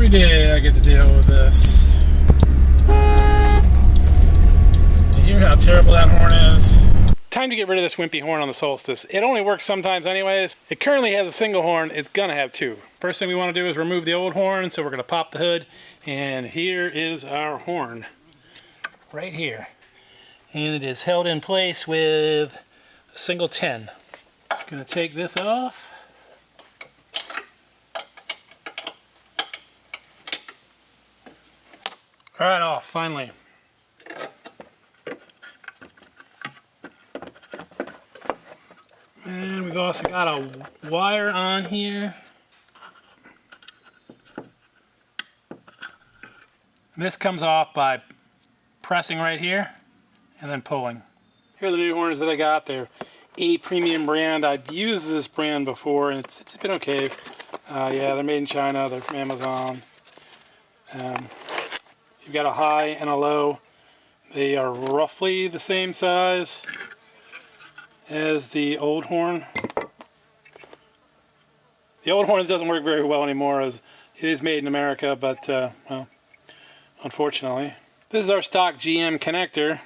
Every day I get to deal with this. You hear how terrible that horn is? Time to get rid of this wimpy horn on the Solstice. It only works sometimes anyways. It currently has a single horn. It's gonna have two. First thing we want to do is remove the old horn, so we're gonna pop the hood. And here is our horn. Right here. And it is held in place with a single 10. Just gonna take this off. Alright, off, finally. And we've also got a wire on here. And this comes off by pressing right here and then pulling. Here are the new horns that I got. They're a premium brand. I've used this brand before and it's been okay. Yeah, they're made in China. They're from Amazon. You've got a high and a low. They are roughly the same size as the old horn. The old horn doesn't work very well anymore as it is made in America, but well, unfortunately. This is our stock GM connector,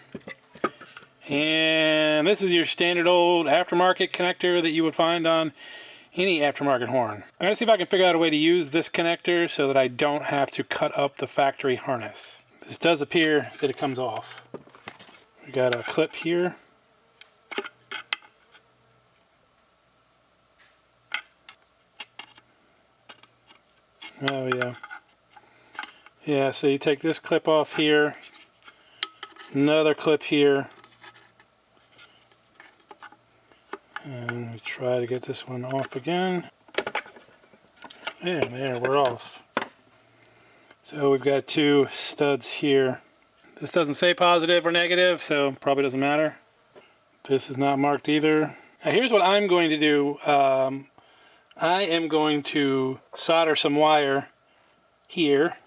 and this is your standard old aftermarket connector that you would find on any aftermarket horn. I'm going to see if I can figure out a way to use this connector so that I don't have to cut up the factory harness. This does appear that it comes off. We got a clip here. Oh yeah. Yeah, so you take this clip off here, another clip here, and we try to get this one off again. And there, we're off. So we've got two studs here. This doesn't say positive or negative, so probably doesn't matter. This is not marked either. Now here's what I'm going to do. I am going to solder some wire here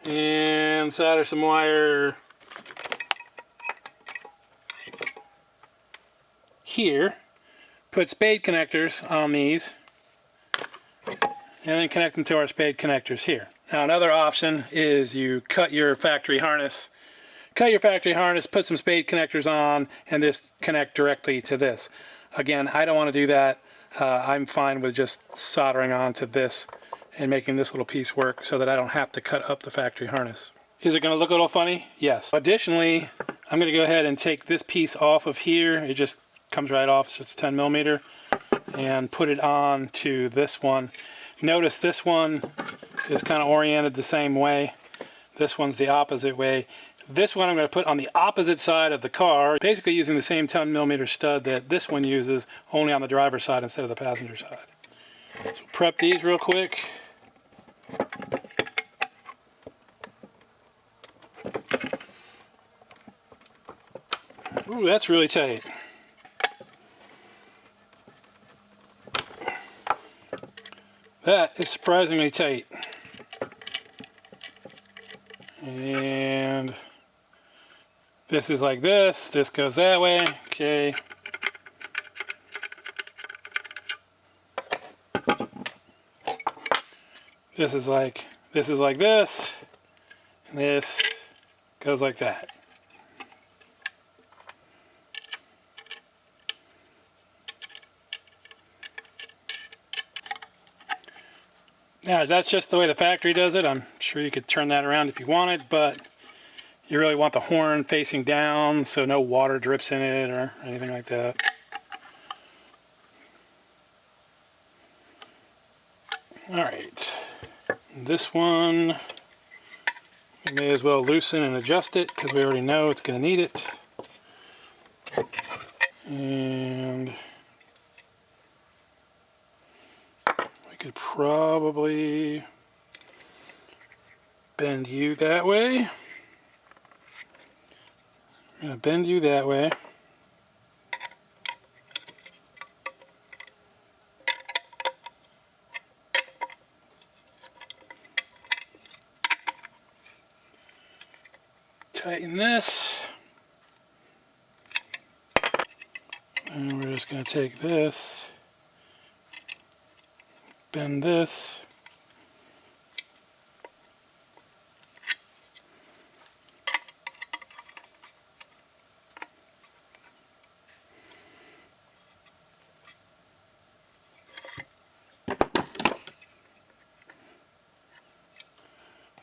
and solder some wire here, put spade connectors on these, and then connect them to our spade connectors here. Now another option is you cut your factory harness. Put some spade connectors on, and just connect directly to this. Again, I don't want to do that. I'm fine with just soldering onto this and making this little piece work so that I don't have to cut up the factory harness. Is it going to look a little funny? Yes. Additionally, I'm going to go ahead and take this piece off of here. It just comes right off. It's just 10 millimeter, and put it on to this one. Notice this one is kind of oriented the same way. This one's the opposite way. This one I'm going to put on the opposite side of the car, basically using the same 10 millimeter stud that this one uses, only on the driver's side instead of the passenger side. So prep these real quick. Ooh, that's really tight. That is surprisingly tight. And this is like this. This goes that way. Okay. This is like this. And this goes like that. Now, that's just the way the factory does it. I'm sure you could turn that around if you wanted, but you really want the horn facing down so no water drips in it or anything like that. Alright, this one we may as well loosen and adjust it because we already know it's going to need it. And we could probably bend you that way. I'm going to bend you that way. Tighten this. And we're just going to take this, bend this,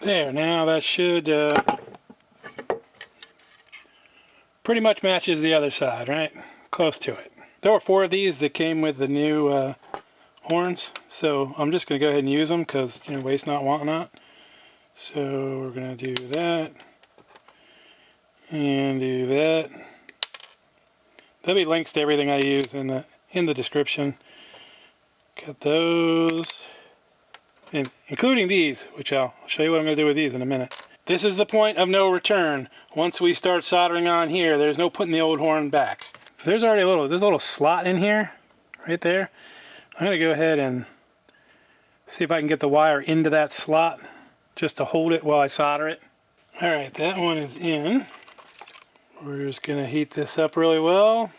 There, now that should pretty much matches the other side, right? Close to it. There were 4 of these that came with the new horns, so I'm just going to go ahead and use them because, you know, waste not, want not. So we're going to do that and do that. There'll be links to everything I use in the description. Cut those, and including these, which I'll show you what I'm going to do with these in a minute. This is the point of no return. Once we start soldering on here, there's no putting the old horn back. So there's already there's a little slot in here, right there. I'm going to go ahead and see if I can get the wire into that slot just to hold it while I solder it. All right, that one is in. We're just going to heat this up really well.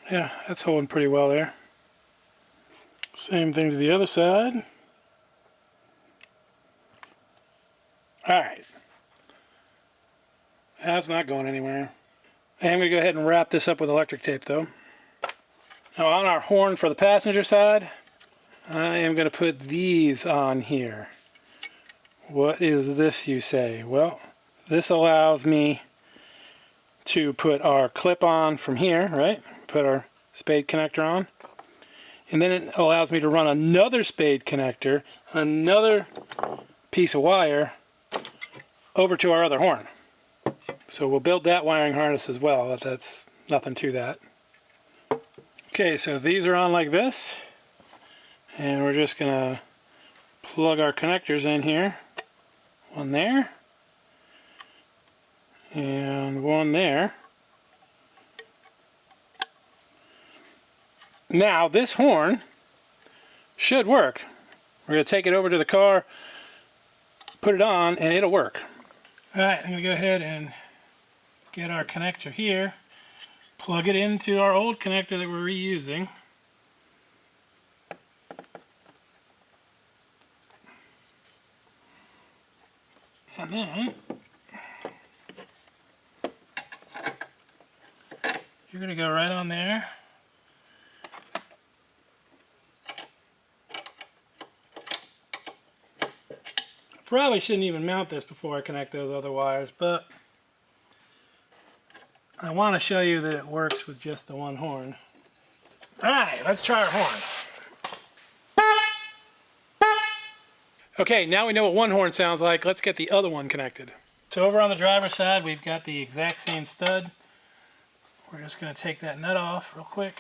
Yeah, that's holding pretty well there. Same thing to the other side. Alright. That's not going anywhere. I'm going to go ahead and wrap this up with electric tape though. Now on our horn for the passenger side, I am going to put these on here. What is this, you say? Well, this allows me to put our clip on from here, right? Put our spade connector on. And then it allows me to run another spade connector, another piece of wire, over to our other horn. So we'll build that wiring harness as well, but that's nothing to that. Okay, so these are on like this. And we're just going to plug our connectors in here. One there. And one there. Now this horn should work. We're going to take it over to the car, put it on, and it'll work. Alright, I'm going to go ahead and get our connector here, plug it into our old connector that we're reusing. And then you're going to go right on there. Probably shouldn't even mount this before I connect those other wires, but I want to show you that it works with just the one horn. Alright, let's try our horn. Okay, now we know what one horn sounds like. Let's get the other one connected. So over on the driver's side, we've got the exact same stud. We're just going to take that nut off real quick.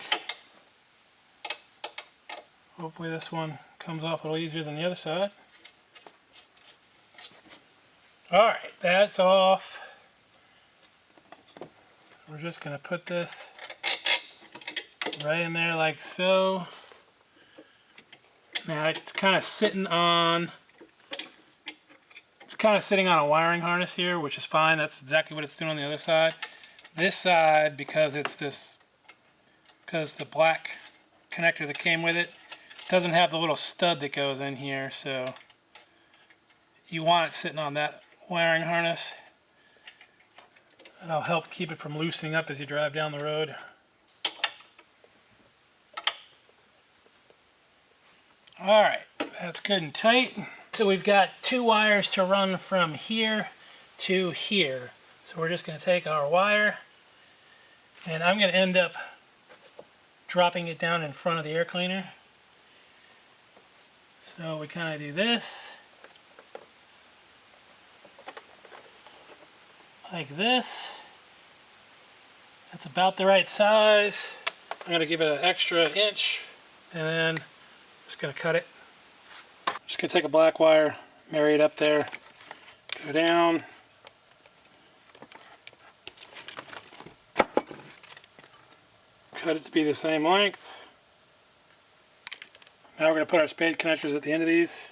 Hopefully this one comes off a little easier than the other side. Alright, that's off. We're just going to put this right in there like so. Now it's kind of sitting on a wiring harness here, which is fine. That's exactly what it's doing on the other side. This side, because the black connector that came with it doesn't have the little stud that goes in here, so you want it sitting on that wiring harness. That'll help keep it from loosening up as you drive down the road. Alright, that's good and tight. So we've got 2 wires to run from here to here. So we're just going to take our wire, and I'm going to end up dropping it down in front of the air cleaner. So we kind of do this. Like this. That's about the right size. I'm going to give it an extra inch, and then just going to cut it. Just going to take a black wire, marry it up there, go down. Cut it to be the same length. Now we're going to put our spade connectors at the end of these.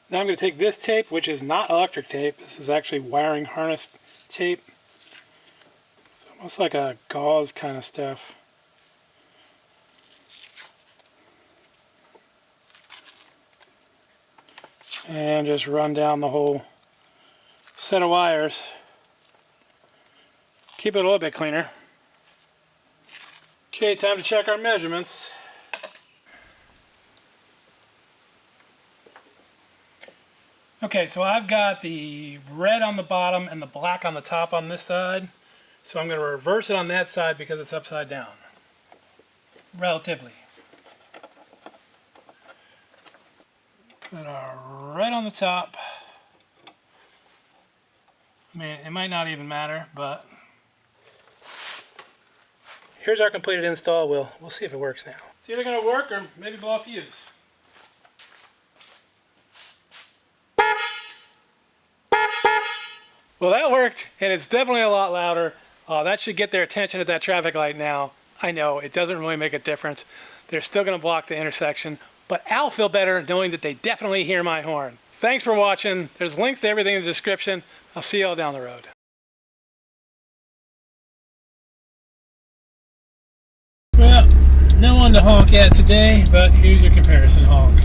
Now I'm going to take this tape, which is not electric tape. This is actually wiring harness tape. So I'm Almost like a gauze kind of stuff. And just run down the whole set of wires. Keep it a little bit cleaner. Okay, time to check our measurements. Okay, so I've got the red on the bottom and the black on the top on this side. So I'm going to reverse it on that side because it's upside down. Relatively. Put it right on the top. I mean, it might not even matter, but here's our completed install. We'll see if it works now. It's either going to work or maybe blow a fuse. Well, that worked, and it's definitely a lot louder. That should get their attention at that traffic light now. I know, it doesn't really make a difference. They're still going to block the intersection, but I'll feel better knowing that they definitely hear my horn. Thanks for watching. There's links to everything in the description. I'll see you all down the road. Well, no one to honk at today, but here's your comparison honk.